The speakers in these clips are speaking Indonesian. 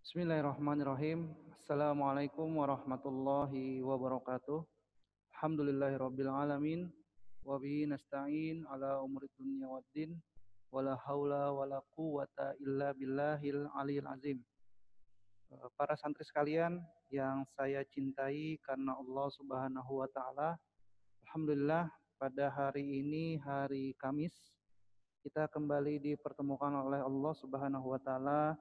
Bismillahirrahmanirrahim. Assalamualaikum warahmatullahi wabarakatuh. Alhamdulillahirabbil alamin wa bihi nasta'in ala umuri dunya waddin wala haula wala quwata illa billahil aliyil azim. Para santri sekalian yang saya cintai karena Allah Subhanahu wa taala, alhamdulillah pada hari ini hari Kamis kita kembali dipertemukan oleh Allah Subhanahu wa taala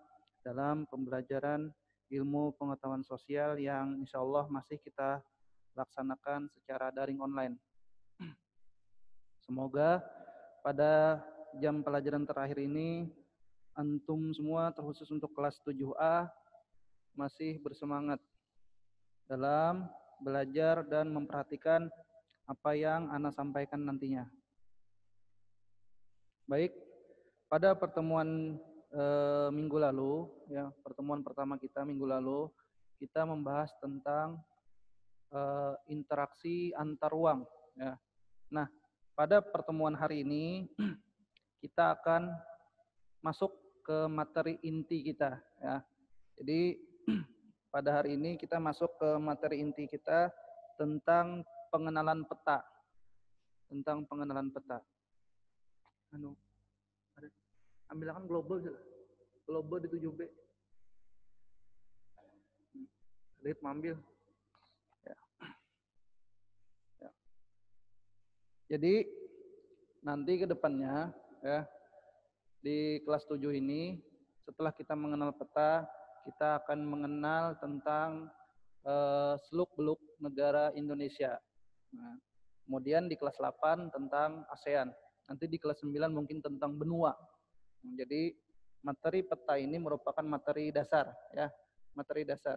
dalam pembelajaran ilmu pengetahuan sosial yang insya Allah masih kita laksanakan secara daring online. Semoga pada jam pelajaran terakhir ini antum semua terkhusus untuk kelas 7A masih bersemangat dalam belajar dan memperhatikan apa yang Ana sampaikan nantinya. Baik, pada pertemuan minggu lalu, ya, pertemuan pertama kita minggu lalu, kita membahas tentang interaksi antar ruang. Ya. Nah, pada pertemuan hari ini kita akan masuk ke materi inti kita. Ya. Jadi pada hari ini kita masuk ke materi inti kita tentang pengenalan peta. Tentang pengenalan peta. Ambilkan global juga. Global di 7B. Lihat mambil. Ya. Ya. Jadi nanti ke depannya ya di kelas 7 ini setelah kita mengenal peta, kita akan mengenal tentang seluk-beluk negara Indonesia. Nah, kemudian di kelas 8 tentang ASEAN. Nanti di kelas 9 mungkin tentang benua. Jadi materi peta ini merupakan materi dasar ya, materi dasar.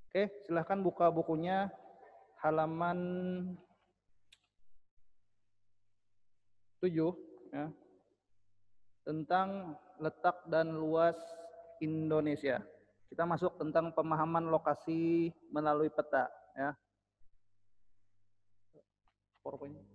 Oke, silahkan buka bukunya halaman 7 ya. Tentang letak dan luas Indonesia. Kita masuk tentang pemahaman lokasi melalui peta ya. PowerPoint.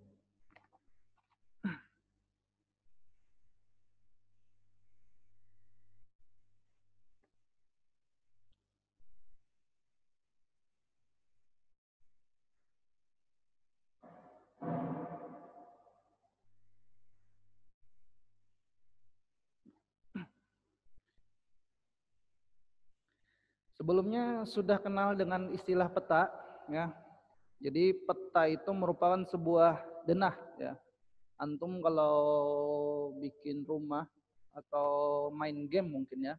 Sebelumnya sudah kenal dengan istilah peta ya. Jadi peta itu merupakan sebuah denah ya. Antum kalau bikin rumah atau main game mungkin ya,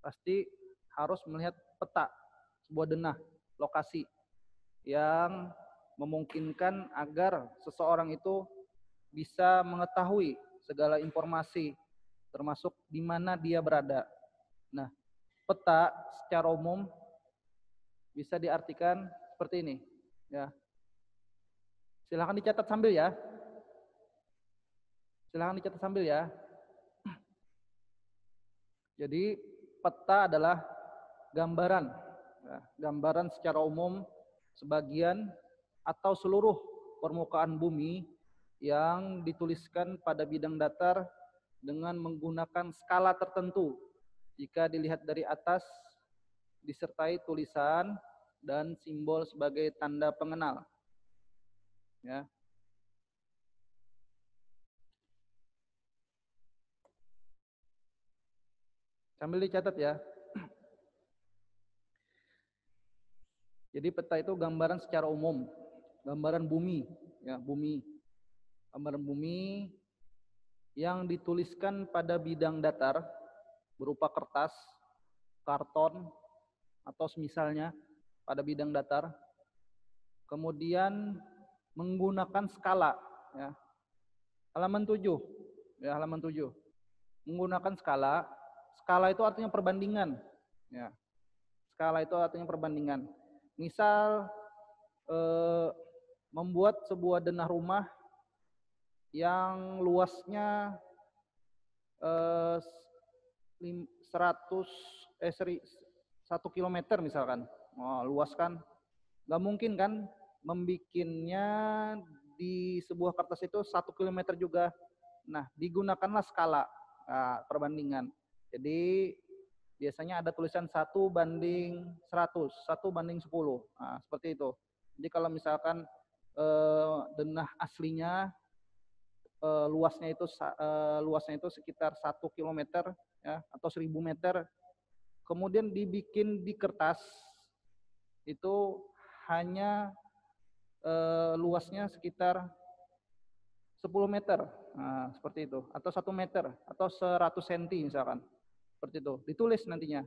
pasti harus melihat peta, sebuah denah, lokasi yang memungkinkan agar seseorang itu bisa mengetahui segala informasi termasuk di mana dia berada. Nah, peta secara umum bisa diartikan seperti ini ya. Silahkan dicatat sambil ya. Silahkan dicatat sambil ya. Jadi peta adalah gambaran ya, gambaran secara umum sebagian atau seluruh permukaan bumi yang dituliskan pada bidang datar dengan menggunakan skala tertentu. Jika dilihat dari atas, disertai tulisan dan simbol sebagai tanda pengenal. Ya. Sambil dicatat ya. Jadi peta itu gambaran secara umum, gambaran bumi, ya, bumi. Gambaran bumi yang dituliskan pada bidang datar berupa kertas, karton, atau semisalnya pada bidang datar. Kemudian menggunakan skala ya. Halaman 7 ya, halaman 7. Menggunakan skala. Skala itu artinya perbandingan ya. Skala itu artinya perbandingan. Misal membuat sebuah denah rumah yang luasnya 1 kilometer misalkan. Oh, luas kan? Gak mungkin kan membikinnya di sebuah kertas itu 1 kilometer juga. Nah, digunakanlah skala. perbandingan. Jadi biasanya ada tulisan 1:100, 1:10. Nah, seperti itu. Jadi kalau misalkan denah aslinya luasnya itu sekitar 1 kilometer ya, atau 1.000 meter, kemudian dibikin di kertas itu hanya luasnya sekitar 10 meter. Nah, seperti itu. Atau 1 meter atau 100 cm misalkan. Seperti itu. Ditulis nantinya.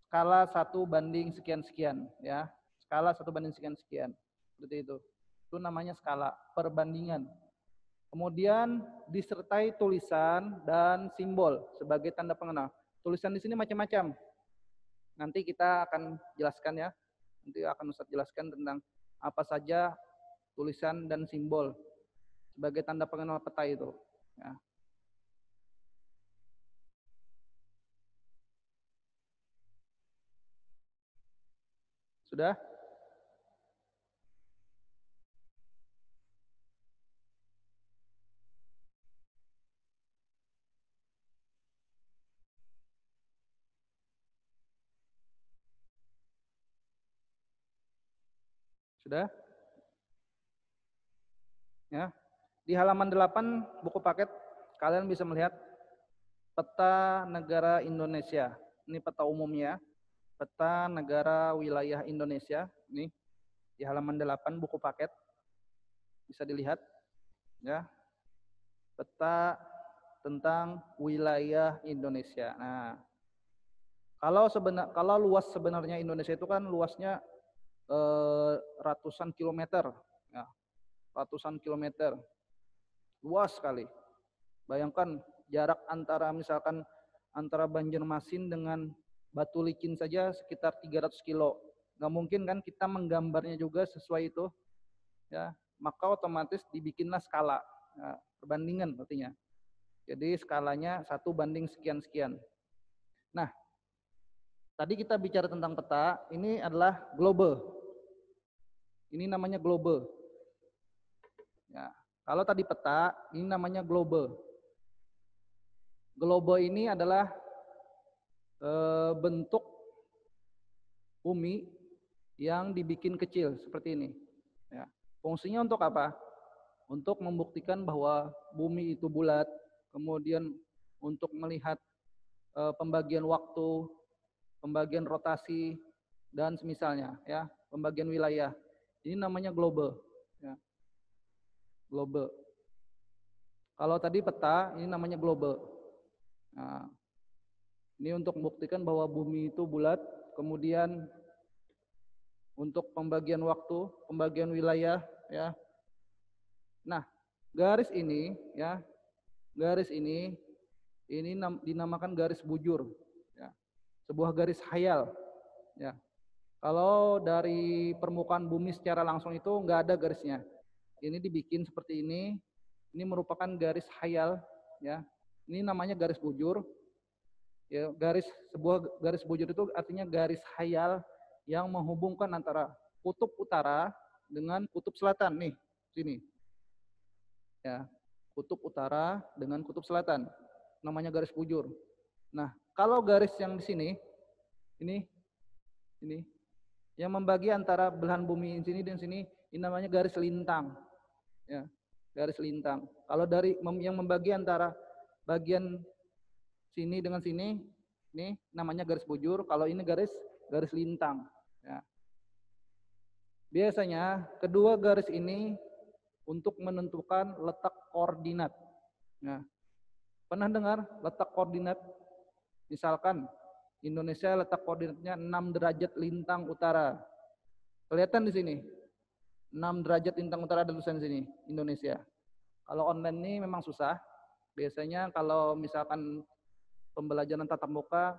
Skala 1:sekian-sekian ya. Skala 1:sekian-sekian. Seperti itu. Itu namanya skala perbandingan. Kemudian disertai tulisan dan simbol sebagai tanda pengenal. Tulisan di sini macam-macam. Nanti kita akan jelaskan ya. Nanti akan Ustaz jelaskan tentang apa saja tulisan dan simbol sebagai tanda pengenal peta itu. Ya. Sudah? Sudah? Ya. Di halaman 8 buku paket kalian bisa melihat peta negara Indonesia. Ini peta umumnya. Peta negara wilayah Indonesia. Ini di halaman 8 buku paket. Bisa dilihat ya. Peta tentang wilayah Indonesia. Nah, kalau luas sebenarnya Indonesia itu kan luasnya ratusan kilometer, ya, ratusan kilometer, luas sekali. Bayangkan jarak antara misalkan antara Banjarmasin dengan Batu Licin saja sekitar 300 kilo. Nggak mungkin kan kita menggambarnya juga sesuai itu, ya. Maka otomatis dibikinlah skala, ya, perbandingan artinya. Jadi skalanya 1:sekian-sekian. Nah, tadi kita bicara tentang peta, ini adalah globe. Ini namanya globe. Ya, kalau tadi peta, ini namanya globe. Globe ini adalah bentuk bumi yang dibikin kecil seperti ini. Ya. Fungsinya untuk apa? Untuk membuktikan bahwa bumi itu bulat, kemudian untuk melihat pembagian waktu, pembagian rotasi, dan semisalnya, ya, pembagian wilayah. Ini namanya globe. Ya. Globe. Kalau tadi peta, ini namanya globe. Nah, ini untuk membuktikan bahwa bumi itu bulat, kemudian untuk pembagian waktu, pembagian wilayah, ya. Nah, garis ini, ya, garis ini dinamakan garis bujur, ya. Sebuah garis khayal, ya. Kalau dari permukaan bumi secara langsung itu nggak ada garisnya. Ini dibikin seperti ini merupakan garis khayal, ya. Ini namanya garis bujur. Ya, sebuah garis bujur itu artinya garis khayal yang menghubungkan antara kutub utara dengan kutub selatan nih, sini. Ya, kutub utara dengan kutub selatan. Namanya garis bujur. Nah, kalau garis yang di sini ini yang membagi antara belahan bumi sini dan sini, ini namanya garis lintang. Ya, garis lintang. Kalau dari yang membagi antara bagian sini dengan sini, ini namanya garis bujur. Kalau ini garis lintang. Ya. Biasanya kedua garis ini untuk menentukan letak koordinat. Nah, pernah dengar letak koordinat? Misalkan Indonesia letak koordinatnya 6 derajat lintang utara. Kelihatan di sini. 6 derajat lintang utara ada tulisan di sini, Indonesia. Kalau online ini memang susah. Biasanya kalau misalkan pembelajaran tatap muka,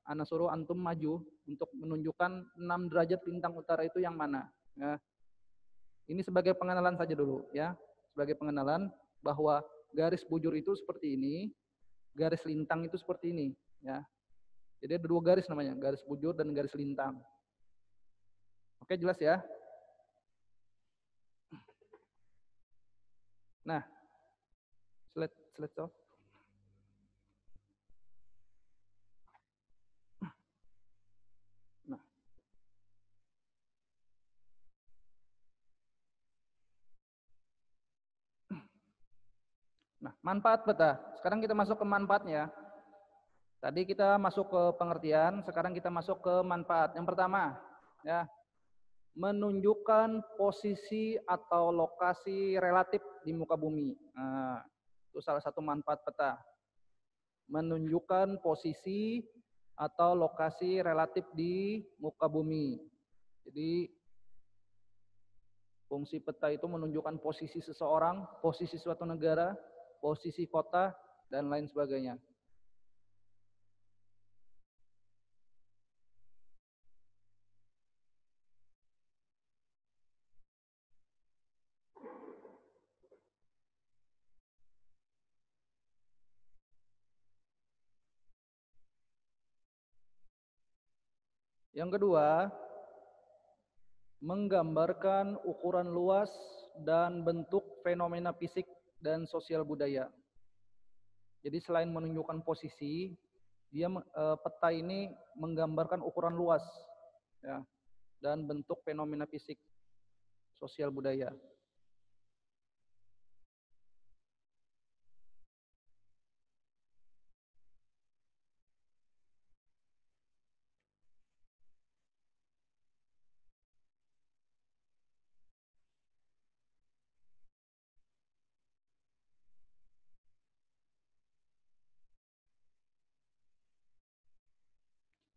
ana suruh antum maju untuk menunjukkan 6 derajat lintang utara itu yang mana. Ya. Ini sebagai pengenalan saja dulu, ya. Sebagai pengenalan bahwa garis bujur itu seperti ini, garis lintang itu seperti ini, ya. Jadi ada 2 garis namanya, garis bujur dan garis lintang. Oke, jelas ya? Nah, slide off. Nah, manfaat peta. Sekarang kita masuk ke manfaatnya. Tadi kita masuk ke pengertian, sekarang kita masuk ke manfaat. Yang pertama, ya, menunjukkan posisi atau lokasi relatif di muka bumi. Nah, itu salah satu manfaat peta. Menunjukkan posisi atau lokasi relatif di muka bumi. Jadi fungsi peta itu menunjukkan posisi seseorang, posisi suatu negara, posisi kota, dan lain sebagainya. Yang kedua, menggambarkan ukuran luas dan bentuk fenomena fisik dan sosial budaya. Jadi selain menunjukkan posisi, peta ini menggambarkan ukuran luas, ya, dan bentuk fenomena fisik sosial budaya.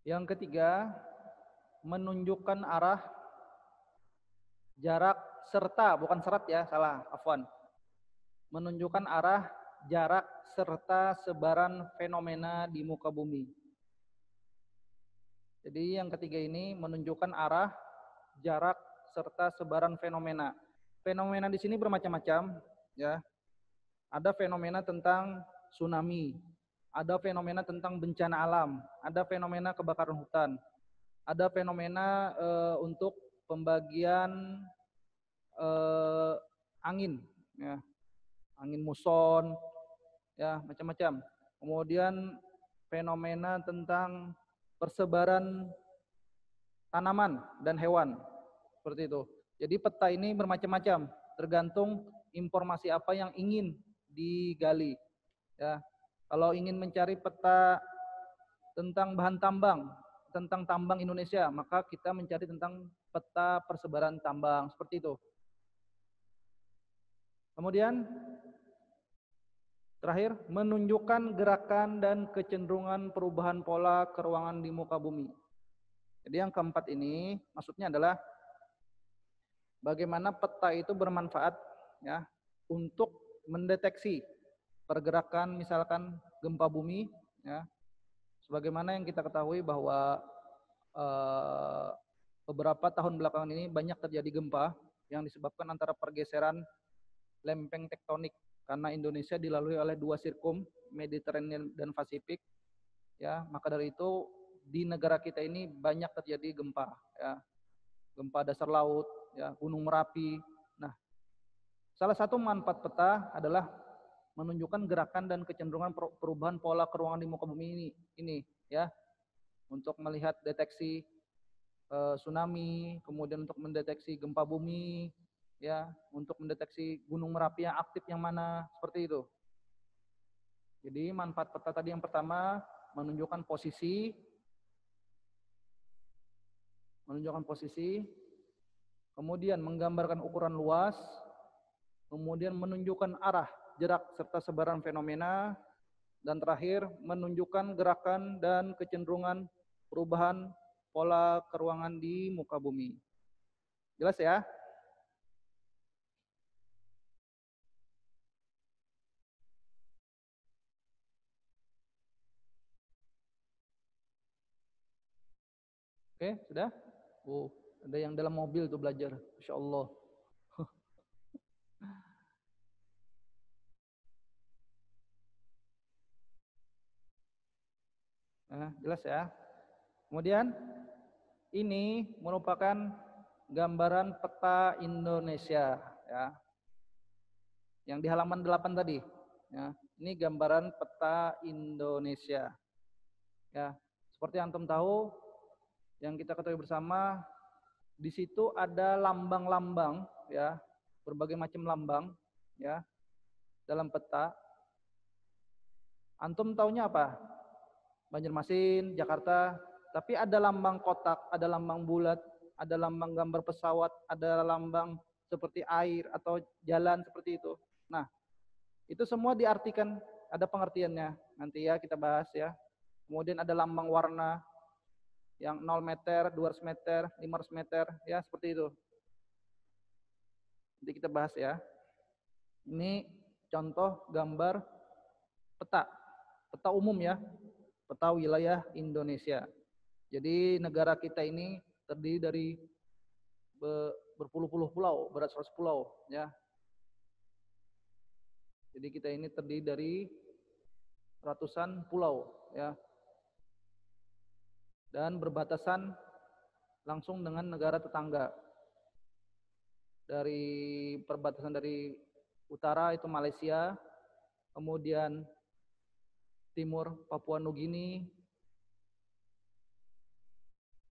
Yang ketiga, menunjukkan arah, jarak, serta, bukan serat ya, salah, afwan. Menunjukkan arah, jarak, serta sebaran fenomena di muka bumi. Jadi yang ketiga ini menunjukkan arah, jarak, serta sebaran fenomena. Fenomena di sini bermacam-macam, ya. Ada fenomena tentang tsunami, ada fenomena tentang bencana alam, ada fenomena kebakaran hutan, ada fenomena untuk pembagian angin, ya, angin muson, ya, macam-macam. Kemudian fenomena tentang persebaran tanaman dan hewan, seperti itu. Jadi peta ini bermacam-macam, tergantung informasi apa yang ingin digali. Ya, kalau ingin mencari peta tentang bahan tambang, tentang tambang Indonesia, maka kita mencari tentang peta persebaran tambang, seperti itu. Kemudian terakhir, menunjukkan gerakan dan kecenderungan perubahan pola keruangan di muka bumi. Jadi yang keempat ini maksudnya adalah bagaimana peta itu bermanfaat, ya, untuk mendeteksi pergerakan misalkan gempa bumi, ya. Sebagaimana yang kita ketahui bahwa beberapa tahun belakangan ini banyak terjadi gempa yang disebabkan antara pergeseran lempeng tektonik karena Indonesia dilalui oleh dua sirkum, Mediterranean dan Pasifik, ya. Maka dari itu di negara kita ini banyak terjadi gempa, ya. Gempa dasar laut, ya, Gunung Merapi. Nah, salah satu manfaat peta adalah menunjukkan gerakan dan kecenderungan perubahan pola keruangan di muka bumi ini, ya, untuk melihat deteksi tsunami, kemudian untuk mendeteksi gempa bumi, ya, untuk mendeteksi Gunung Merapi yang aktif yang mana, seperti itu. Jadi manfaat peta tadi yang pertama menunjukkan posisi, kemudian menggambarkan ukuran luas, kemudian menunjukkan arah, jarak, serta sebaran fenomena, dan terakhir menunjukkan gerakan dan kecenderungan perubahan pola keruangan di muka bumi. Jelas ya? Oke, sudah? Oh, ada yang dalam mobil tuh belajar. Masya Allah. Nah, jelas ya? Kemudian ini merupakan gambaran peta Indonesia, ya. Yang di halaman 8 tadi, ya. Ini gambaran peta Indonesia. Ya, seperti yang antum tahu, yang kita ketahui bersama, di situ ada lambang-lambang, ya, berbagai macam lambang, ya, dalam peta. Antum taunya apa? Banjarmasin, Jakarta. Tapi ada lambang kotak, ada lambang bulat, ada lambang gambar pesawat, ada lambang seperti air atau jalan seperti itu. Nah, itu semua diartikan, ada pengertiannya. Nanti ya kita bahas ya. Kemudian ada lambang warna yang 0 meter, 200 meter, 500 meter, ya seperti itu. Nanti kita bahas ya. Ini contoh gambar peta, peta umum ya, peta wilayah Indonesia. Jadi negara kita ini terdiri dari berpuluh-puluh pulau, beratus-ratus pulau ya. Jadi kita ini terdiri dari ratusan pulau ya. Dan berbatasan langsung dengan negara tetangga. Dari perbatasan dari utara itu Malaysia, kemudian timur Papua Nugini,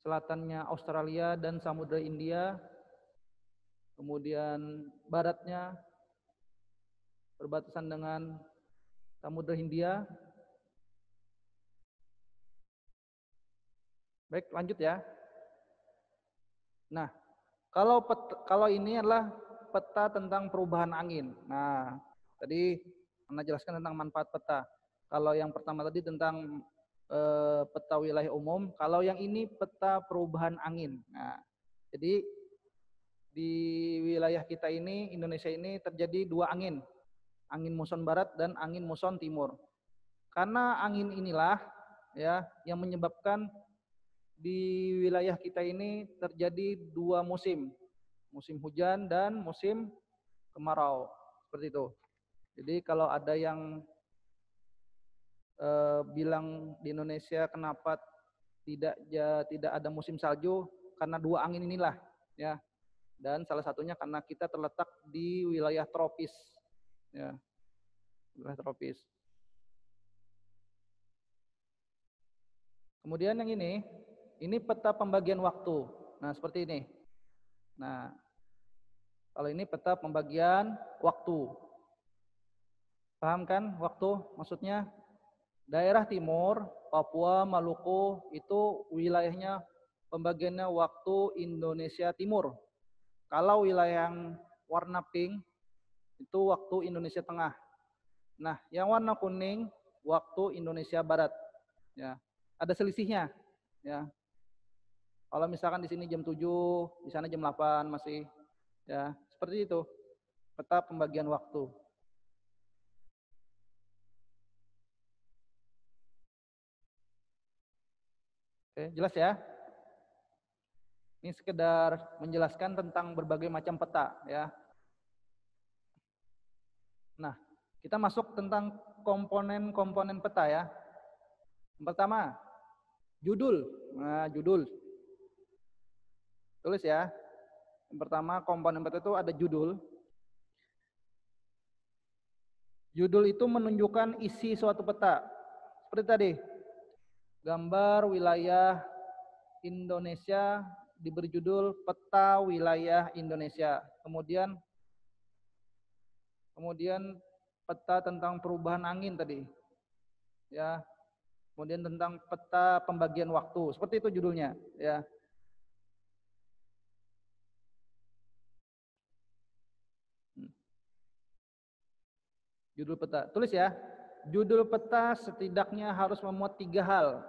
selatannya Australia dan Samudra India, kemudian baratnya berbatasan dengan Samudra Hindia. Baik, lanjut ya. Nah, kalau ini adalah peta tentang perubahan angin. Nah, tadi Anda jelaskan tentang manfaat peta. Kalau yang pertama tadi tentang peta wilayah umum, kalau yang ini peta perubahan angin. Nah, jadi di wilayah kita ini, Indonesia ini terjadi dua angin muson barat dan angin muson timur. Karena angin inilah ya yang menyebabkan di wilayah kita ini terjadi dua musim, musim hujan dan musim kemarau, seperti itu. Jadi kalau ada yang bilang di Indonesia kenapa tidak ada musim salju, karena dua angin inilah ya. Dan salah satunya karena kita terletak di wilayah tropis ya, wilayah tropis. Kemudian yang ini peta pembagian waktu. Nah, seperti ini. Nah, kalau ini peta pembagian waktu. Paham kan waktu? Maksudnya daerah timur, Papua, Maluku itu wilayahnya pembagiannya waktu Indonesia Timur. Kalau wilayah yang warna pink itu waktu Indonesia Tengah. Nah, yang warna kuning waktu Indonesia Barat. Ya, ada selisihnya. Ya, kalau misalkan di sini jam 7, di sana jam 8 masih ya, seperti itu. Peta pembagian waktu. Oke, jelas ya? Ini sekedar menjelaskan tentang berbagai macam peta ya. Nah, kita masuk tentang komponen-komponen peta ya. Yang pertama, judul. Nah, judul. Tulis ya. Yang pertama, komponen peta itu ada judul. Judul itu menunjukkan isi suatu peta. Seperti tadi, gambar wilayah Indonesia diberi judul peta wilayah Indonesia. Kemudian peta tentang perubahan angin tadi. Ya. Kemudian tentang peta pembagian waktu. Seperti itu judulnya, ya. Judul peta. Tulis ya. Judul peta setidaknya harus memuat 3 hal.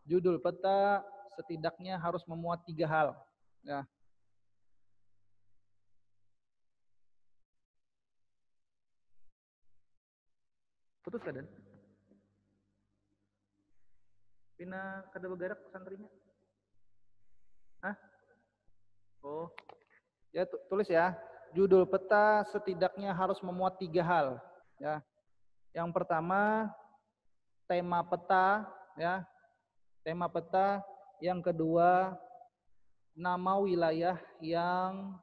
Judul peta setidaknya harus memuat 3 hal. Ya. Putus keadaan. Pina kada bergerak santrinya. Hah? Oh. Ya, tulis ya. Judul peta setidaknya harus memuat 3 hal. Ya. Yang pertama, tema peta, ya. Tema peta. Yang kedua, nama wilayah yang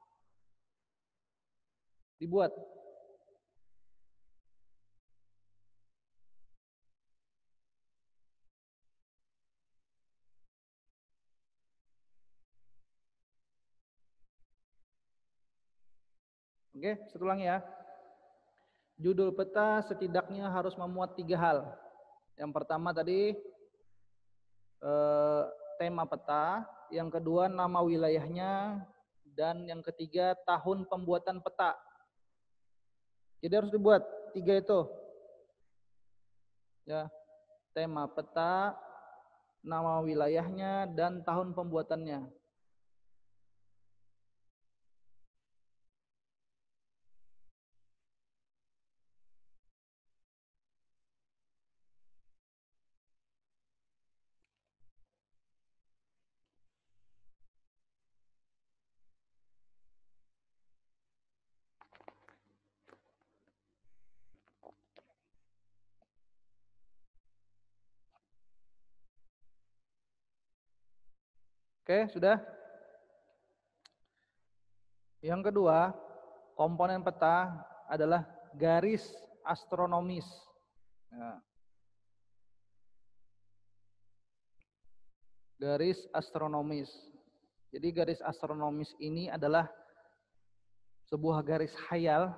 dibuat. Oke, saya ulangi ya. Judul peta setidaknya harus memuat 3 hal. Yang pertama tadi tema peta, yang kedua nama wilayahnya, dan yang ketiga tahun pembuatan peta. Jadi harus dibuat 3 itu. Ya, tema peta, nama wilayahnya, dan tahun pembuatannya. Oke, sudah? Yang kedua, komponen peta adalah garis astronomis. Ya. Garis astronomis. Jadi garis astronomis ini adalah sebuah garis khayal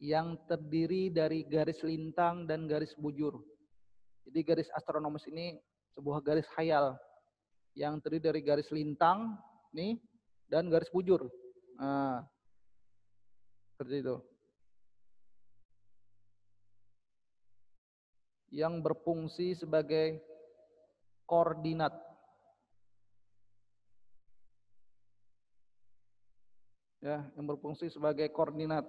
yang terdiri dari garis lintang dan garis bujur. Jadi garis astronomis ini sebuah garis khayal yang terdiri dari garis lintang nih dan garis bujur. Nah, seperti itu. Yang berfungsi sebagai koordinat. Ya, yang berfungsi sebagai koordinat.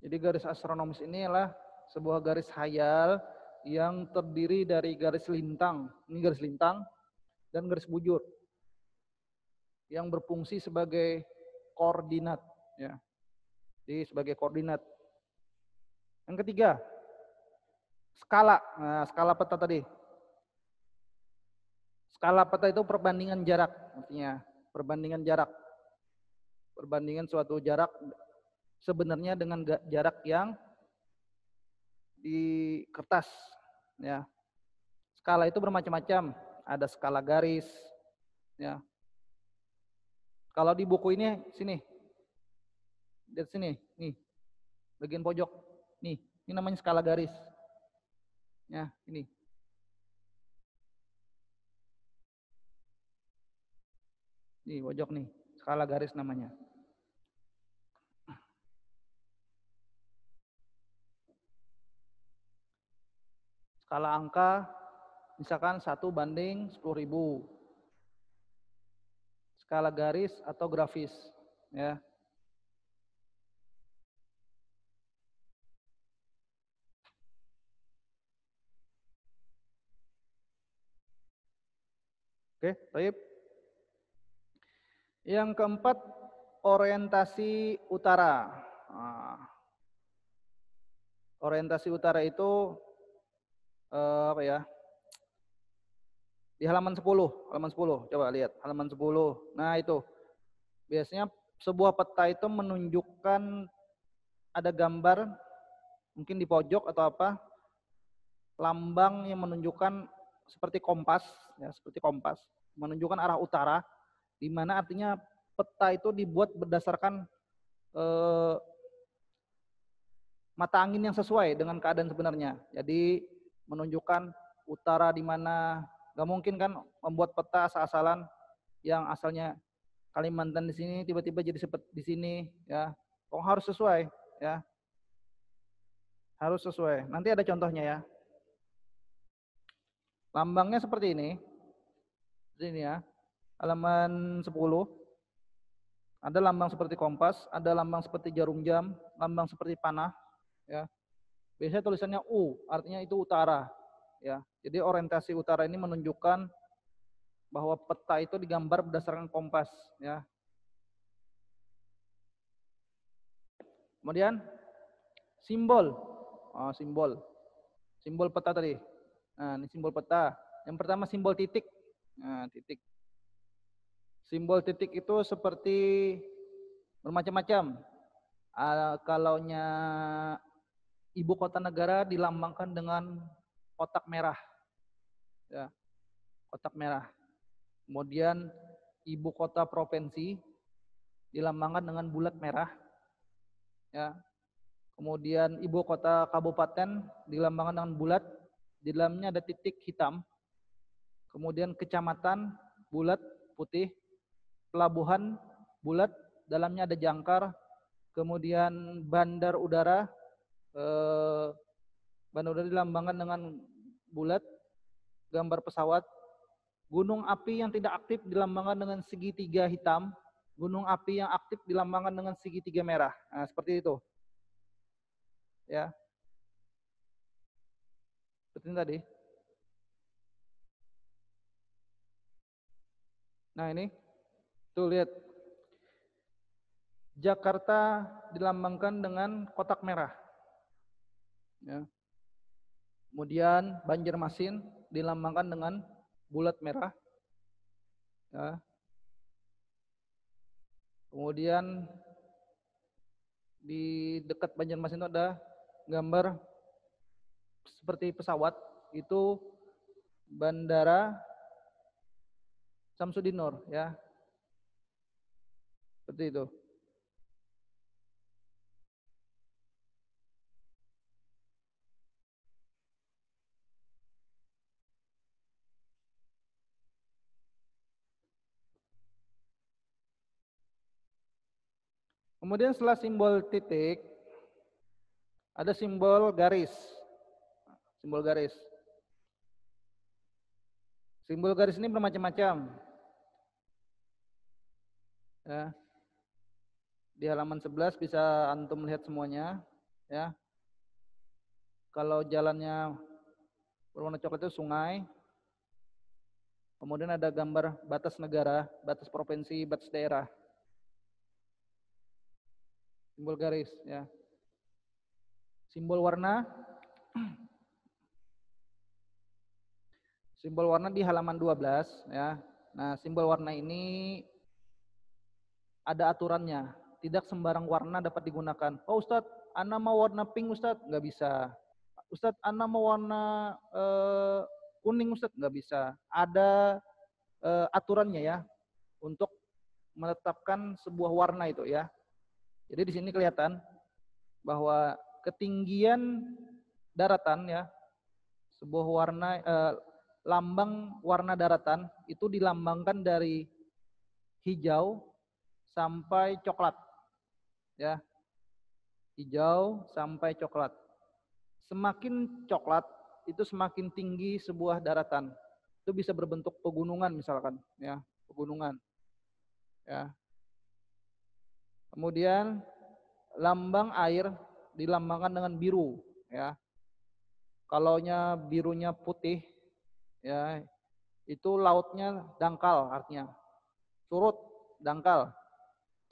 Jadi garis astronomis ini adalah sebuah garis khayal yang terdiri dari garis lintang, ini garis lintang, dan garis bujur yang berfungsi sebagai koordinat, ya. Jadi sebagai koordinat. Yang ketiga, skala. Nah, skala peta tadi. Skala peta itu perbandingan jarak, artinya perbandingan jarak. Perbandingan suatu jarak sebenarnya dengan jarak yang di kertas, ya. Skala itu bermacam-macam, ada skala garis, ya. Kalau di buku ini sini, lihat sini, nih, bagian pojok, nih, ini namanya skala garis, ya, ini. Nih, pojok nih, skala garis namanya. Skala angka, misalkan 1:10.000. Skala garis atau grafis, ya. Oke, baik. Yang keempat, orientasi utara. Nah, orientasi utara itu apa ya? Di halaman 10, coba lihat halaman 10. Nah, itu. Biasanya sebuah peta itu menunjukkan ada gambar mungkin di pojok atau apa, lambang yang menunjukkan seperti kompas, ya, seperti kompas, menunjukkan arah utara, di mana artinya peta itu dibuat berdasarkan mata angin yang sesuai dengan keadaan sebenarnya. Jadi menunjukkan utara di mana. Gak mungkin kan membuat peta asal-asalan yang asalnya Kalimantan di sini tiba-tiba jadi seperti di sini, ya. Oh, harus sesuai, ya. Harus sesuai. Nanti ada contohnya, ya. Lambangnya seperti ini. Ini, ya. Halaman 10. Ada lambang seperti kompas, ada lambang seperti jarum jam, lambang seperti panah, ya. Biasanya tulisannya U, artinya itu utara, ya. Jadi orientasi utara ini menunjukkan bahwa peta itu digambar berdasarkan kompas, ya. Kemudian simbol, simbol peta tadi. Nah, ini simbol peta. Yang pertama simbol titik. Nah, titik. Simbol titik itu seperti bermacam-macam. Kalaunya ibu kota negara dilambangkan dengan kotak merah, ya, kotak merah. Kemudian ibu kota provinsi dilambangkan dengan bulat merah, ya. Kemudian ibu kota kabupaten dilambangkan dengan bulat, di dalamnya ada titik hitam. Kemudian kecamatan bulat putih, pelabuhan bulat, dalamnya ada jangkar. Kemudian bandar udara dilambangkan dengan bulat, gambar pesawat. Gunung api yang tidak aktif dilambangkan dengan segitiga hitam. Gunung api yang aktif dilambangkan dengan segitiga merah. Nah, seperti itu. Ya. Seperti ini tadi. Nah, ini. Tuh lihat. Jakarta dilambangkan dengan kotak merah. Ya. Kemudian Banjarmasin dilambangkan dengan bulat merah. Ya. Kemudian di dekat Banjarmasin itu ada gambar seperti pesawat, itu Bandara Samsudin Nur, ya. Seperti itu. Kemudian setelah simbol titik, ada simbol garis. Simbol garis. Simbol garis ini bermacam-macam. Ya. Di halaman 11 bisa antum lihat semuanya. Ya. Kalau jalannya berwarna coklat itu sungai. Kemudian ada gambar batas negara, batas provinsi, batas daerah. Simbol garis, ya. Simbol warna. Simbol warna di halaman 12, ya. Nah, simbol warna ini ada aturannya. Tidak sembarang warna dapat digunakan. Oh Ustadz, Ana mau warna pink Ustadz, nggak bisa. Ustadz, Ana mau warna kuning Ustadz, nggak bisa. Ada aturannya ya untuk menetapkan sebuah warna itu ya. Jadi di sini kelihatan bahwa ketinggian daratan ya, sebuah warna lambang warna daratan itu dilambangkan dari hijau sampai coklat. Ya. Hijau sampai coklat. Semakin coklat itu semakin tinggi sebuah daratan. Itu bisa berbentuk pegunungan misalkan, ya, pegunungan. Ya. Kemudian lambang air dilambangkan dengan biru, ya. Kalaunya birunya putih, ya, itu lautnya dangkal artinya. Surut, dangkal.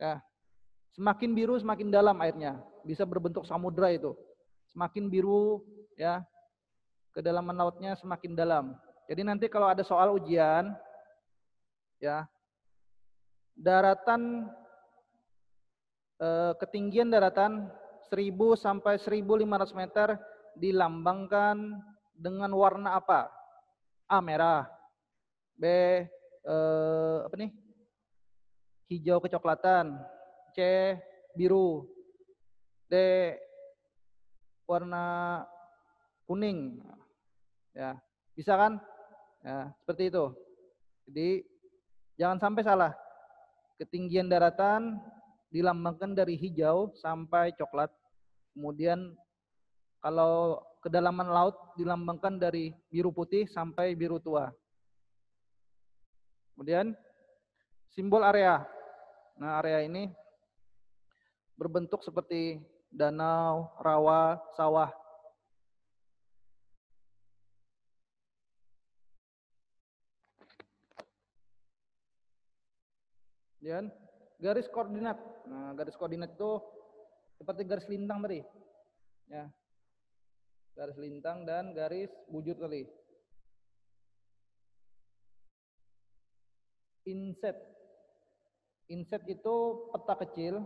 Ya. Semakin biru semakin dalam airnya, bisa berbentuk samudra itu. Semakin biru, ya, kedalaman lautnya semakin dalam. Jadi nanti kalau ada soal ujian, ya, daratan ketinggian daratan 1000 sampai 1500 meter dilambangkan dengan warna apa? A merah, B apa nih? Hijau kecoklatan, C biru, D warna kuning. Ya, bisa kan? Ya, seperti itu. Jadi jangan sampai salah. Ketinggian daratan dilambangkan dari hijau sampai coklat. Kemudian kalau kedalaman laut dilambangkan dari biru putih sampai biru tua. Kemudian simbol area. Nah, area ini berbentuk seperti danau, rawa, sawah. Kemudian garis koordinat. Nah, garis koordinat itu seperti garis lintang tadi. Ya. Garis lintang dan garis bujur tadi. Inset. Inset itu peta kecil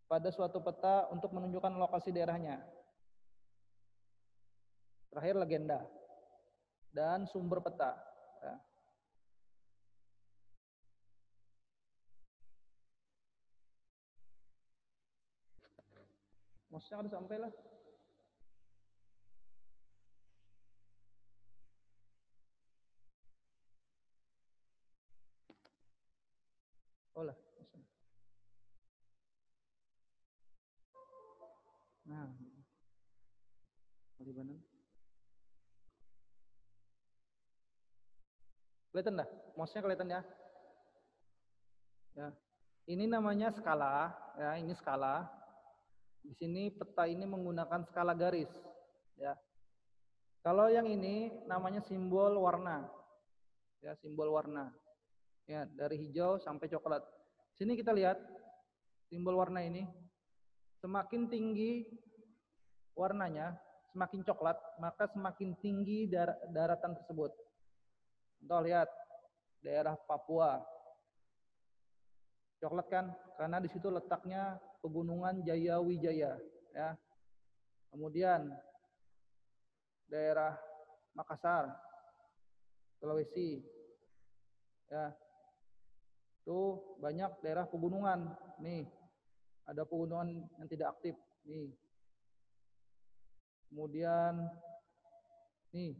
pada suatu peta untuk menunjukkan lokasi daerahnya. Terakhir legenda dan sumber peta. Ya. Maksudnya harus sampai lah. Oh lah. Nah, gimana? Kelihatan dah? Mouse-nya kelihatan ya? Ya. Ini namanya skala, ya, ini skala. Di sini peta ini menggunakan skala garis, ya. Kalau yang ini namanya simbol warna. Ya, simbol warna. Ya, dari hijau sampai coklat. Sini kita lihat simbol warna ini. Semakin tinggi warnanya, semakin coklat, maka semakin tinggi daratan tersebut. Contoh lihat daerah Papua. Coklat kan? Karena di situ letaknya pegunungan Jaya Wijaya, ya. Kemudian daerah Makassar, Sulawesi, ya. Itu banyak daerah pegunungan. Nih, ada pegunungan yang tidak aktif. Nih. Kemudian, nih,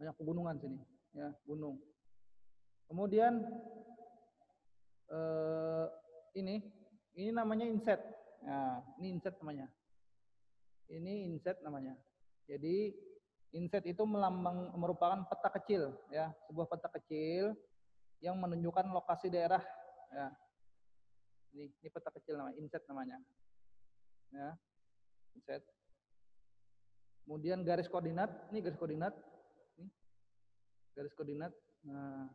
banyak pegunungan sini, ya, gunung. Kemudian ini namanya inset. Nah, ini inset namanya. Ini inset namanya. Jadi inset itu merupakan peta kecil, ya, sebuah peta kecil yang menunjukkan lokasi daerah. Ya. Ini peta kecil namanya, inset namanya. Ya, inset. Kemudian garis koordinat, ini garis koordinat, ini garis koordinat. Nah,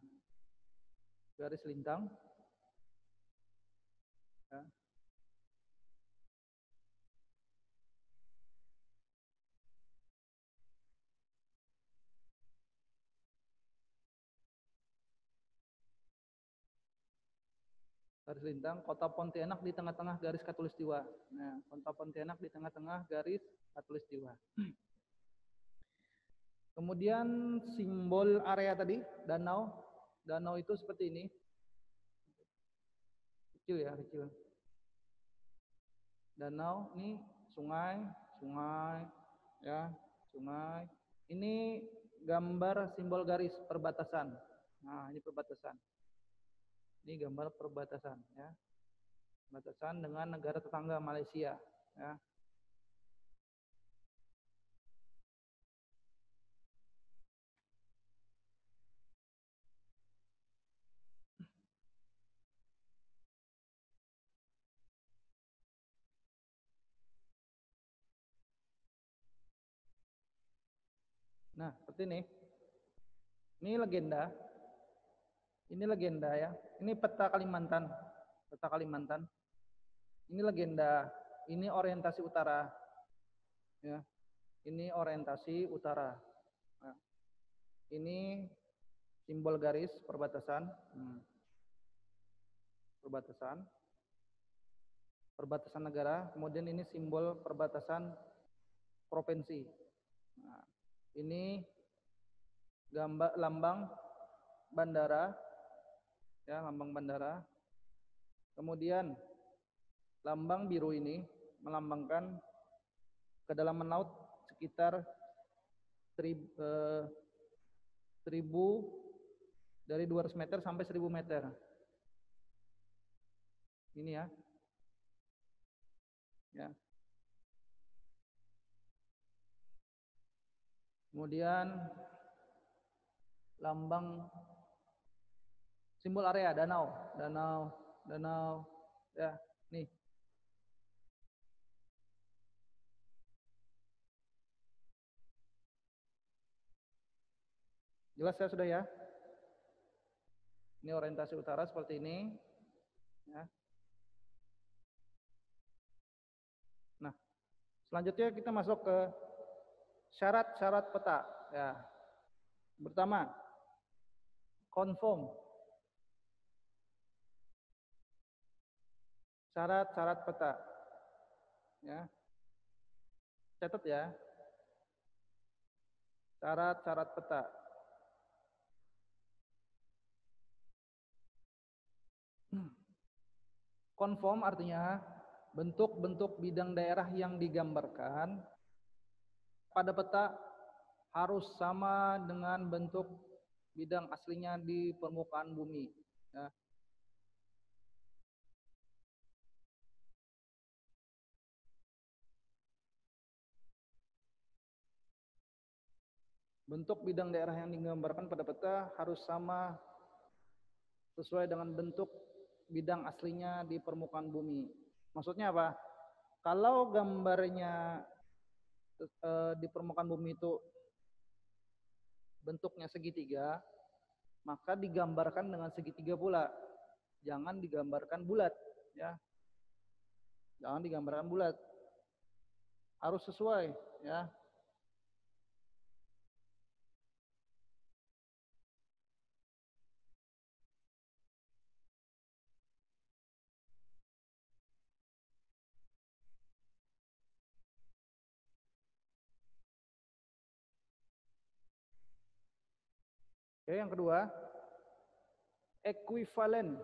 garis lintang. Ya. Garis lintang, kota Pontianak di tengah-tengah garis khatulistiwa. Nah, kota Pontianak di tengah-tengah garis khatulistiwa. Kemudian simbol area tadi, danau. Danau itu seperti ini. Kecil ya, kecil. Danau, ini sungai, sungai, ya, sungai. Ini gambar simbol garis perbatasan. Nah, ini perbatasan. Ini gambar perbatasan, ya. Perbatasan dengan negara tetangga Malaysia, ya. Nah, seperti ini. Ini legenda. Ini legenda ya. Ini peta Kalimantan. Peta Kalimantan. Ini legenda. Ini orientasi utara. Ya. Ini orientasi utara. Nah, ini simbol garis perbatasan. Perbatasan. Perbatasan negara. Kemudian ini simbol perbatasan provinsi. Nah, ini gambar lambang bandara, ya, lambang bandara. Kemudian lambang biru ini melambangkan kedalaman laut sekitar 1000 dari 200 meter sampai 1000 meter. Ini ya. Ya. Kemudian lambang simbol area danau, ya, nih. Jelas ya sudah ya? Ini orientasi utara seperti ini, ya. Nah, selanjutnya kita masuk ke syarat-syarat peta, ya. Pertama, conform. Syarat-syarat peta. ya. Catat ya. Syarat-syarat peta. Konform artinya bentuk-bentuk bidang daerah yang digambarkan pada peta harus sama dengan bentuk bidang aslinya di permukaan bumi. Ya. Bentuk bidang daerah yang digambarkan pada peta harus sama sesuai dengan bentuk bidang aslinya di permukaan bumi. Maksudnya apa? Kalau gambarnya di permukaan bumi itu bentuknya segitiga, maka digambarkan dengan segitiga pula. Jangan digambarkan bulat, ya. Jangan digambarkan bulat. Harus sesuai, ya. Oke, yang kedua, ekuivalen.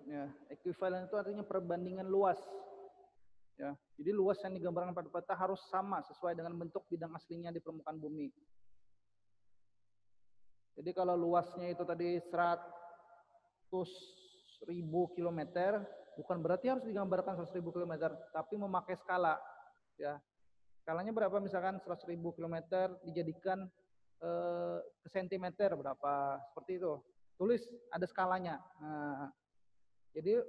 Ya, ekuivalen itu artinya perbandingan luas. Ya, jadi luas yang digambarkan pada peta harus sama sesuai dengan bentuk bidang aslinya di permukaan bumi. Jadi kalau luasnya itu tadi 100.000 kilometer, bukan berarti harus digambarkan 100.000 kilometer, tapi memakai skala. Ya, skalanya berapa? Misalkan 100.000 kilometer dijadikan ke sentimeter berapa, seperti itu. Tulis ada skalanya. Nah, jadi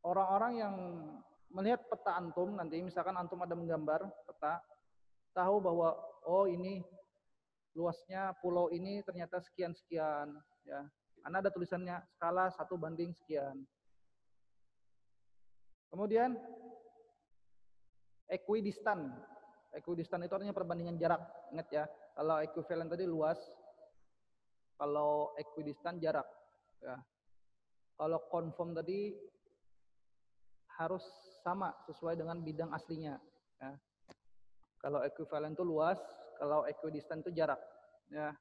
orang-orang yang melihat peta antum nanti, misalkan antum ada menggambar peta, tahu bahwa oh ini luasnya pulau ini ternyata sekian-sekian, ya. Karena ada tulisannya skala 1:sekian. Kemudian equidistant. Equidistant itu artinya perbandingan jarak. Ingat ya, kalau equivalent tadi luas, kalau equidistant jarak. Ya. Kalau conform tadi harus sama sesuai dengan bidang aslinya. Ya. Kalau equivalent itu luas, kalau equidistant itu jarak. Ya.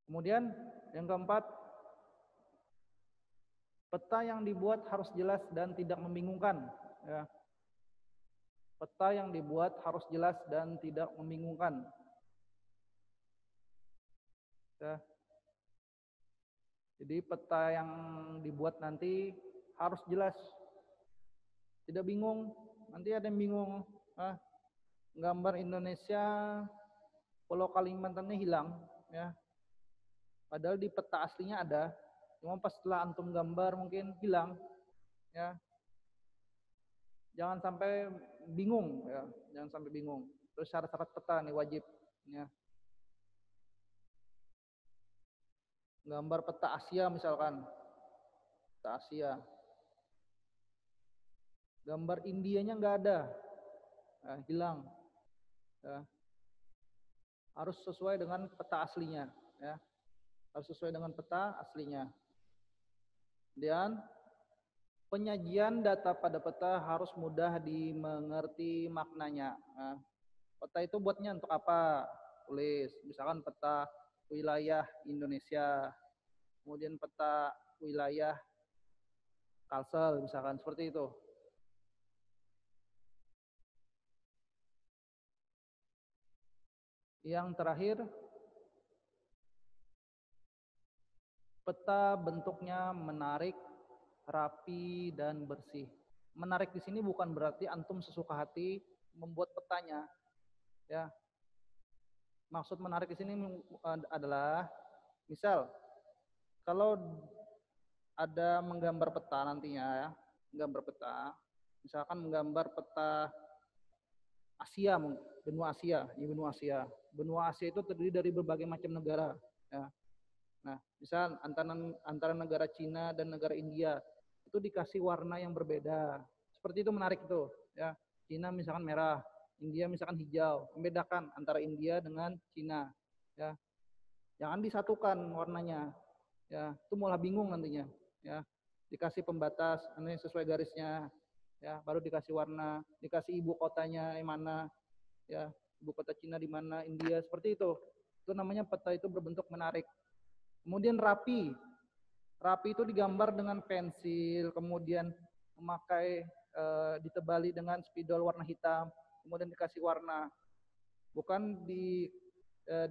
Kemudian yang keempat, peta yang dibuat harus jelas dan tidak membingungkan. Ya. Peta yang dibuat harus jelas dan tidak membingungkan. Ya. Jadi peta yang dibuat nanti harus jelas, tidak bingung. Nanti ada yang bingung, gambar Indonesia Pulau Kalimantannya hilang, ya. Padahal di peta aslinya ada, cuma pas setelah antum gambar mungkin hilang, ya. Jangan sampai bingung, ya. Jangan sampai bingung. Terus syarat-syarat peta nih wajib, ya. Gambar peta Asia misalkan, peta Asia. Gambar Indianya nggak ada, hilang. Ya. Harus sesuai dengan peta aslinya, ya. Harus sesuai dengan peta aslinya. Dan penyajian data pada peta harus mudah dimengerti maknanya. Nah, peta itu buatnya untuk apa? Tulis, misalkan peta wilayah Indonesia, kemudian peta wilayah Kalsel, misalkan seperti itu. Yang terakhir, peta bentuknya menarik, rapi, dan bersih. Menarik di sini bukan berarti antum sesuka hati membuat petanya, ya. Maksud menarik di sini adalah, misal, kalau ada menggambar peta nantinya, ya, menggambar peta, misalkan menggambar peta Asia, benua Asia, ya benua Asia. Benua Asia itu terdiri dari berbagai macam negara, ya. Nah, misal antara negara Cina dan negara India itu dikasih warna yang berbeda. Seperti itu menarik itu, ya. Cina misalkan merah, India misalkan hijau, membedakan antara India dengan Cina, ya. Jangan disatukan warnanya. Ya, itu malah bingung nantinya. Ya, dikasih pembatas, ini sesuai garisnya. Ya, baru dikasih warna, dikasih ibu kotanya yang mana. Ya, ibu kota Cina di mana, India, seperti itu. Itu namanya peta itu berbentuk menarik. Kemudian rapi. Rapi itu digambar dengan pensil, kemudian memakai ditebali dengan spidol warna hitam, kemudian dikasih warna. Bukan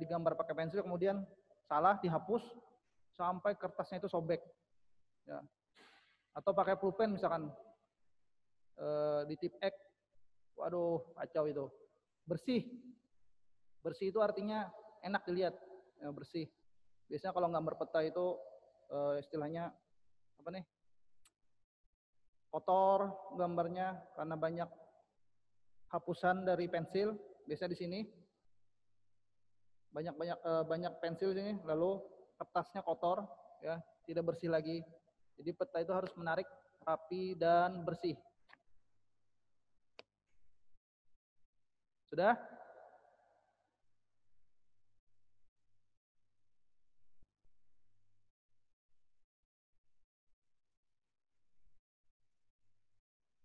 digambar pakai pensil kemudian salah dihapus sampai kertasnya itu sobek. Ya. Atau pakai pulpen misalkan di tip X, waduh kacau itu. Bersih. Bersih itu artinya enak dilihat, ya, bersih. Biasanya kalau gambar peta itu istilahnya apa nih? Kotor gambarnya karena banyak hapusan dari pensil. Biasanya di sini banyak pensil di sini, lalu kertasnya kotor, ya, tidak bersih lagi. Jadi peta itu harus menarik, rapi dan bersih. Sudah?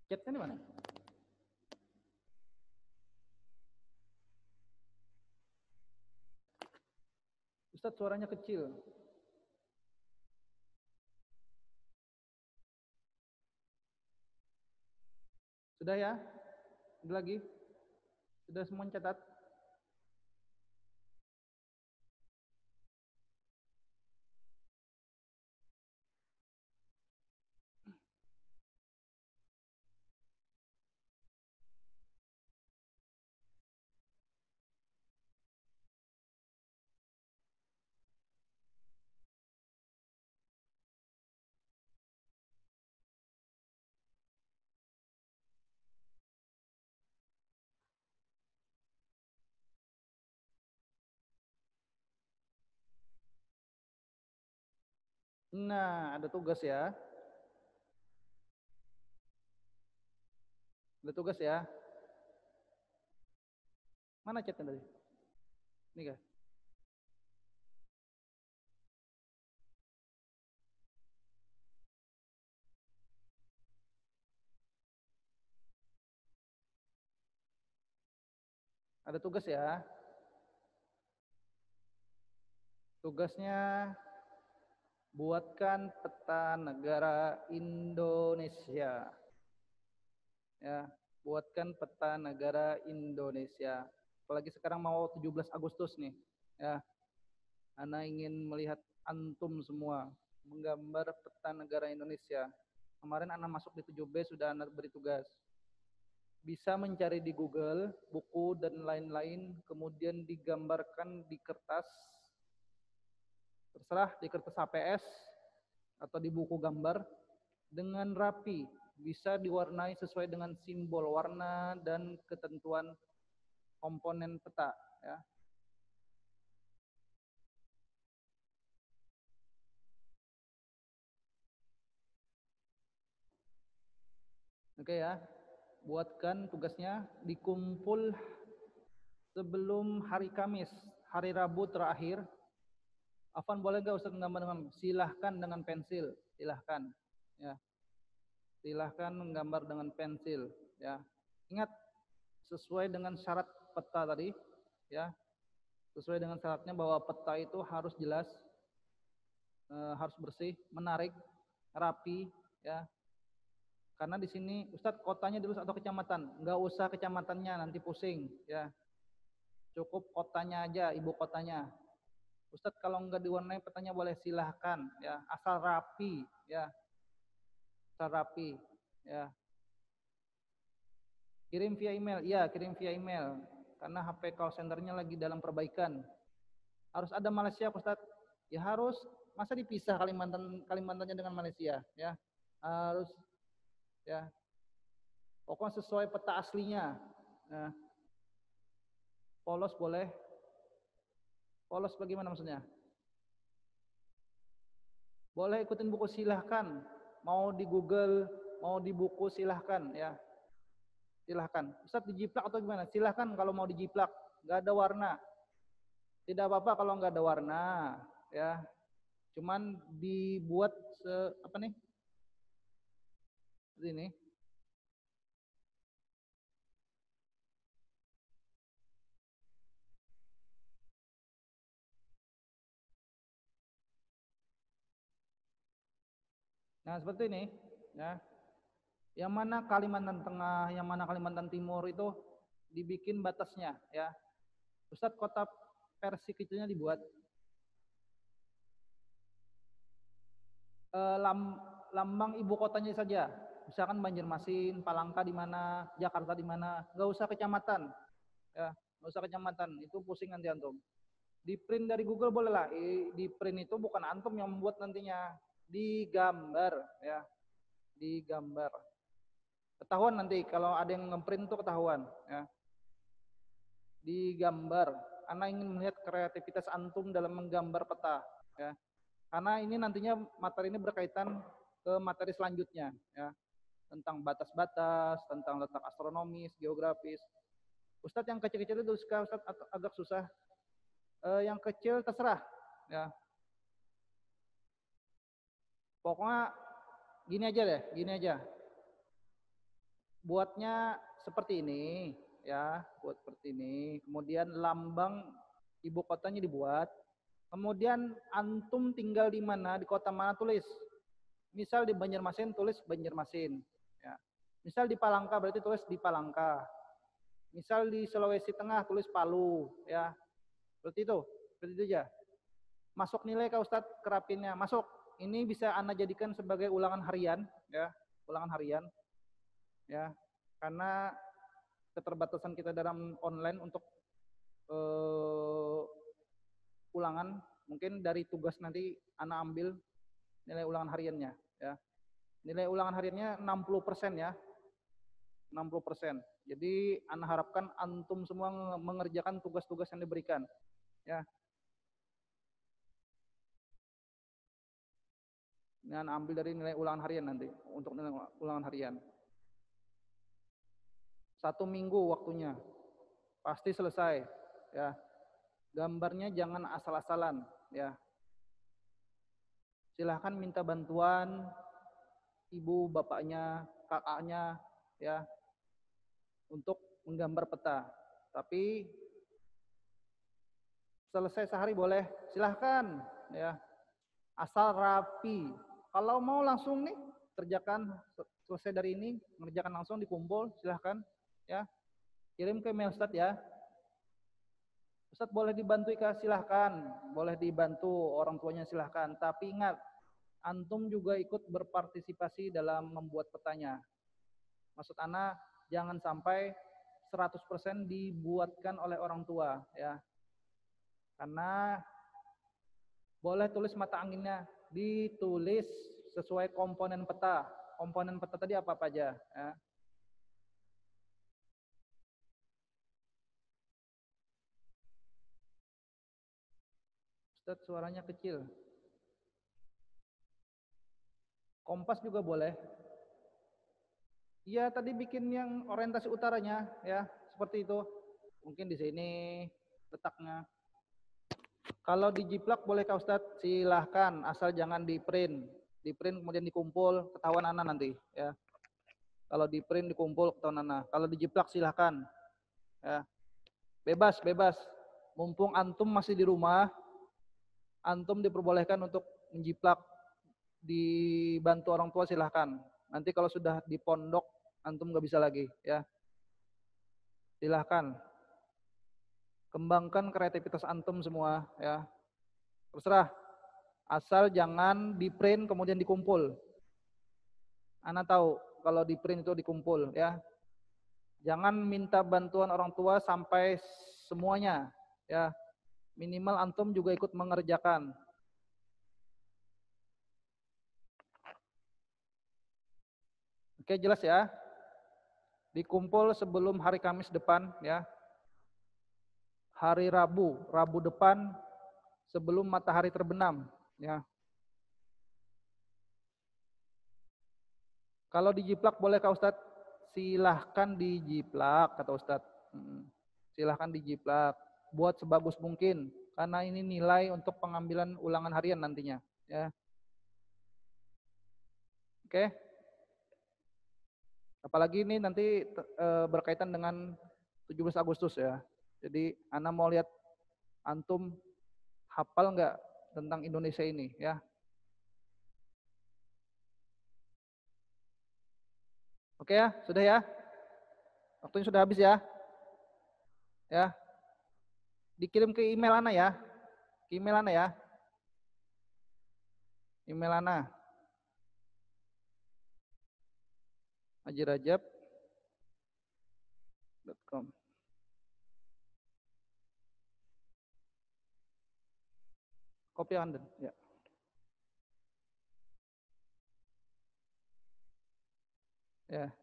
Chatnya di mana? Ustadz suaranya kecil. Sudah ya? Ada lagi? Sudah semua catat? Nah, ada tugas ya. Ada tugas ya. Mana chatnya tadi? Ini kah? Ada tugas ya. Tugasnya buatkan peta negara Indonesia. Ya, buatkan peta negara Indonesia. Apalagi sekarang mau 17 Agustus nih. Ya, Ana ingin melihat antum semua menggambar peta negara Indonesia. Kemarin Ana masuk di 7B sudah Ana beri tugas. Bisa mencari di Google buku dan lain-lain, kemudian digambarkan di kertas, terserah di kertas HPS atau di buku gambar dengan rapi, bisa diwarnai sesuai dengan simbol warna dan ketentuan komponen peta. Ya. Oke ya, buatkan tugasnya dikumpul sebelum hari Kamis, hari Rabu terakhir. Afan boleh gak Ustaz menggambar dengan silahkan dengan pensil, silahkan. Ya, silahkan menggambar dengan pensil. Ya, ingat sesuai dengan syarat peta tadi. Ya, sesuai dengan syaratnya bahwa peta itu harus jelas, harus bersih, menarik, rapi. Ya, karena di sini Ustadz kotanya dulu atau kecamatan, nggak usah kecamatannya nanti pusing. Ya, cukup kotanya aja, ibu kotanya. Ustadz kalau nggak diwarnai petanya boleh silahkan, ya asal rapi, ya asal rapi, ya kirim via email, ya kirim via email, karena HP call centernya lagi dalam perbaikan. Harus ada Malaysia, Ustadz, ya harus, masa dipisah Kalimantannya dengan Malaysia, ya harus, ya pokoknya sesuai peta aslinya. Nah, polos boleh, polos bagaimana maksudnya? Boleh ikutin buku silahkan. Mau di Google, mau di buku silahkan ya. Silahkan. Ustaz dijiplak atau gimana? Silahkan kalau mau dijiplak. Gak ada warna. Tidak apa-apa kalau nggak ada warna, ya. Cuman dibuat apa nih? Ini. Nah, seperti ini, ya. Yang mana Kalimantan Tengah, yang mana Kalimantan Timur itu dibikin batasnya, ya. Ustadz, kota versi kecilnya dibuat. Lambang ibu kotanya saja. Misalkan Banjarmasin, Palangka di mana, Jakarta di mana, nggak usah kecamatan, ya, nggak usah kecamatan. Itu pusing nanti antum. Di print dari Google boleh lah. Di print itu bukan antum yang membuat nantinya, digambar, ya, digambar. Ketahuan nanti kalau ada yang ngeprint itu ketahuan, ya. Digambar. Karena ingin melihat kreativitas antum dalam menggambar peta, ya. Karena ini nantinya materi ini berkaitan ke materi selanjutnya, ya, tentang batas-batas, tentang letak astronomis, geografis. Ustadz yang kecil-kecil itu Ustadz agak susah. Yang kecil terserah, ya. Pokoknya gini aja deh, gini aja. Buatnya seperti ini, ya, buat seperti ini. Kemudian lambang ibu kotanya dibuat. Kemudian antum tinggal di mana, di kota mana tulis. Misal di Banjarmasin tulis Banjarmasin, ya. Misal di Palangka berarti tulis di Palangka. Misal di Sulawesi Tengah tulis Palu, ya. Seperti itu aja. Masuk nilai Kak Ustadz kerapinnya, masuk. Ini bisa Anda jadikan sebagai ulangan harian, ya, ulangan harian, ya. Karena keterbatasan kita dalam online untuk ulangan, mungkin dari tugas nanti Anda ambil nilai ulangan hariannya, ya. Nilai ulangan hariannya 60% ya. 60%. Jadi Anda harapkan antum semua mengerjakan tugas-tugas yang diberikan, ya. Dan ambil dari nilai ulangan harian nanti untuk nilai ulangan harian. 1 minggu waktunya. Pasti selesai, ya. Gambarnya jangan asal-asalan, ya. Silahkan minta bantuan ibu, bapaknya, kakaknya, ya, untuk menggambar peta. Tapi selesai sehari boleh, silahkan, ya. Asal rapi. Kalau mau langsung nih kerjakan selesai dari ini, mengerjakan langsung dikumpul, silahkan, ya. Kirim ke email Ustadz, ya. Ustadz boleh dibantu Ika, silahkan. Boleh dibantu orang tuanya, silahkan. Tapi ingat, antum juga ikut berpartisipasi dalam membuat petanya. Maksud Ana, jangan sampai 100% dibuatkan oleh orang tua, ya. Karena boleh tulis mata anginnya, ditulis sesuai komponen peta. Komponen peta tadi apa aja, ya. Ustadz suaranya kecil. Kompas juga boleh. Iya, tadi bikin yang orientasi utaranya, ya, seperti itu. Mungkin di sini letaknya. Kalau dijiplak boleh Kak Ustadz, silahkan, asal jangan di print. Di print kemudian dikumpul, ketahuan Ana nanti, ya. Kalau di print dikumpul, ketahuan Ana. Kalau dijiplak silahkan, ya. Bebas, bebas. Mumpung antum masih di rumah, antum diperbolehkan untuk menjiplak, dibantu orang tua silahkan. Nanti kalau sudah di pondok, antum nggak bisa lagi, ya. Silahkan. Kembangkan kreativitas antum semua, ya. Terserah. Asal jangan di print kemudian dikumpul. Ana tahu kalau di print itu dikumpul, ya. Jangan minta bantuan orang tua sampai semuanya, ya. Minimal antum juga ikut mengerjakan. Oke, jelas ya. Dikumpul sebelum hari Kamis depan, ya. Hari Rabu, Rabu depan sebelum matahari terbenam, ya. Kalau dijiplak boleh Kak Ustadz? Silahkan dijiplak, kata Ustadz. Silahkan dijiplak. Buat sebagus mungkin. karena ini nilai untuk pengambilan ulangan harian nantinya, ya. Oke. Apalagi ini nanti berkaitan dengan 17 Agustus ya. Jadi Ana mau lihat antum hafal nggak tentang Indonesia ini ya. Oke ya, sudah ya. Waktunya sudah habis ya. Ya, dikirim ke email Ana ya. Ke email Ana ya. Email Ana. ajirajab.com. Kopi Anda, ya. Ya.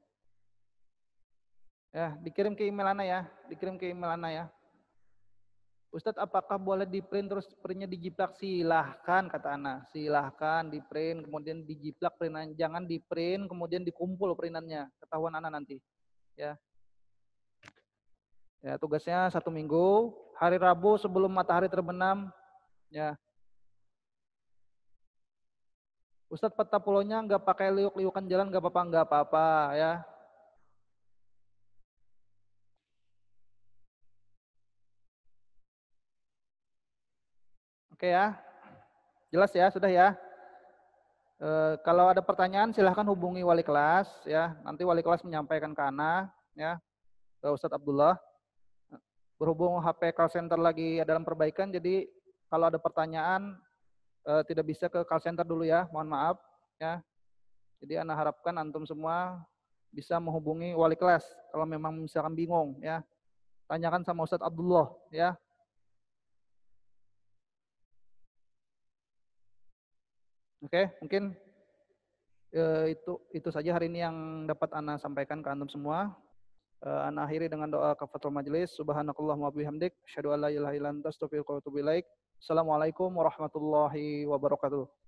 Ya, dikirim ke email Ana ya. Dikirim ke email Ana ya. Ustadz, apakah boleh di print terus printnya dijiplak? Silahkan, kata Ana. Silahkan di print, kemudian dijiplak printan. Jangan di print, kemudian dikumpul printannya. Ketahuan Ana nanti. Ya, ya tugasnya 1 minggu. Hari Rabu sebelum matahari terbenam. Ya, Ustadz, peta pulaunya nggak pakai liuk-liukan jalan, nggak apa-apa, ya. Oke ya, jelas ya, sudah ya. Kalau ada pertanyaan silahkan hubungi wali kelas ya. Nanti wali kelas menyampaikan ke Ana ya, ke Ustadz Abdullah. Berhubung HP call center lagi dalam perbaikan, jadi kalau ada pertanyaan tidak bisa ke call center dulu ya, mohon maaf ya. Jadi Ana harapkan antum semua bisa menghubungi wali kelas kalau memang misalkan bingung ya. Tanyakan sama Ustadz Abdullah ya. Oke, mungkin itu saja hari ini yang dapat Ana sampaikan ke antum semua. Ana akhiri dengan doa kafatul majelis. Subhanakallahumma bihamdik, asyhadu an la ilaha illa anta, astaghfiruka wa atubu ilaik. Assalamualaikum warahmatullahi wabarakatuh.